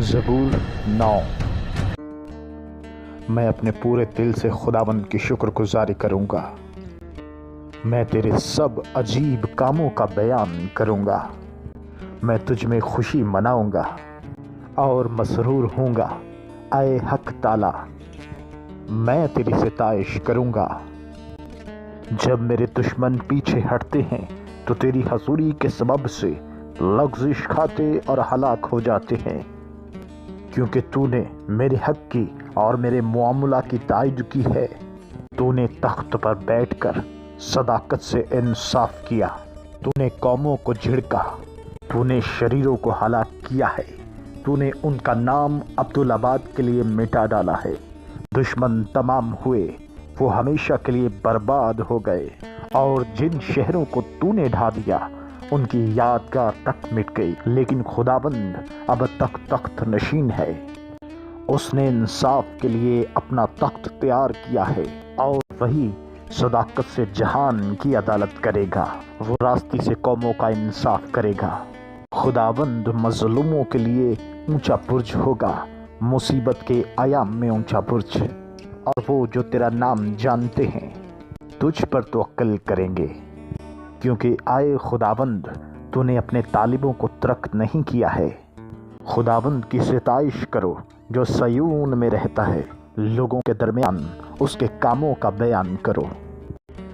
ज़बूर 9। मैं अपने पूरे दिल से खुदावंद की शुक्रगुजारी करूँगा। मैं तेरे सब अजीब कामों का बयान करूँगा। मैं तुझ में खुशी मनाऊँगा और मसरूर हूँगा। आए हक ताला, मैं तेरी सिताइश करूँगा। जब मेरे दुश्मन पीछे हटते हैं तो तेरी हजूरी के सबब से लग़ज़िश खाते और हलाक हो जाते हैं, क्योंकि तूने मेरे हक की और मेरे मुआमला की तायद की है। तूने तख्त पर बैठकर सदाकत से इंसाफ किया। तूने कौमों को झिड़का, तूने शरीरों को हलाक किया है। तूने उनका नाम अब्दुल्लाबाद के लिए मिटा डाला है। दुश्मन तमाम हुए, वो हमेशा के लिए बर्बाद हो गए, और जिन शहरों को तूने ढा दिया उनकी यादगार तक मिट गई। लेकिन खुदाबंद अब तक तख्त नशीन है। उसने इंसाफ के लिए अपना तख्त तैयार किया है, और वही सदाकत से जहान की अदालत करेगा। वो रास्ते से कौमों का इंसाफ करेगा। खुदाबंद मजलूमों के लिए ऊंचा बुर्ज होगा, मुसीबत के आयाम में ऊंचा बुर्ज। और वो जो तेरा नाम जानते हैं तुझ पर तवक्कल करेंगे, क्योंकि आए खुदाबंद तूने अपने तालिबों को तर्क नहीं किया है। खुदाबंद की सिताइश करो जो सयून में रहता है। लोगों के दरमियान उसके कामों का बयान करो,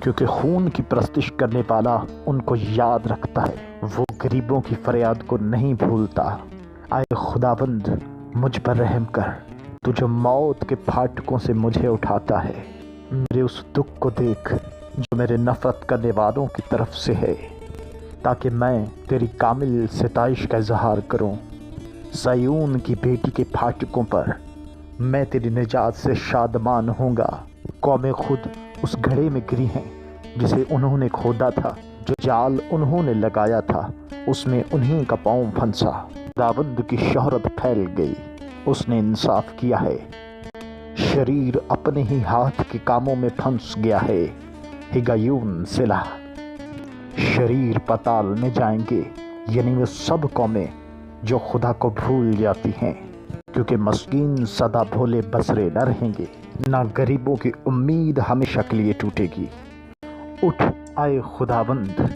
क्योंकि खून की प्रस्तिश करने वाला उनको याद रखता है। वो गरीबों की फरियाद को नहीं भूलता। आए खुदाबंद मुझ पर रहम कर, तू जो मौत के फाटकों से मुझे उठाता है। मेरे उस दुख को देख जो मेरे नफरत करने वालों की तरफ से है, ताकि मैं तेरी कामिल सिताइश का इजहार करूं। सयून की बेटी के फाटकों पर मैं तेरी निजात से शादमान होऊंगा। कौमें खुद उस घड़े में गिरी हैं जिसे उन्होंने खोदा था। जो जाल उन्होंने लगाया था उसमें उन्हीं का पाँव फंसा। खुदावंद की शोहरत फैल गई, उसने इंसाफ किया है। शरीर अपने ही हाथ के कामों में फंस गया है। हिगायून सिला, शरीर पताल में जाएंगे, यानी वो सब कौमें जो खुदा को भूल जाती हैं, क्योंकि मस्कीन सदा भोले बसरे न रहेंगे, ना गरीबों की उम्मीद हमेशा के लिए टूटेगी। उठ आए खुदाबंद,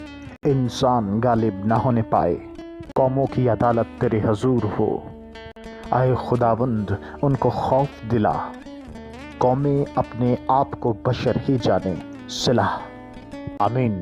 इंसान गालिब ना होने पाए। कौमों की अदालत तेरे हजूर हो। आए खुदाबंद उनको खौफ दिला। कौमें अपने आप को बशर ही जाने। सिला। आमीन।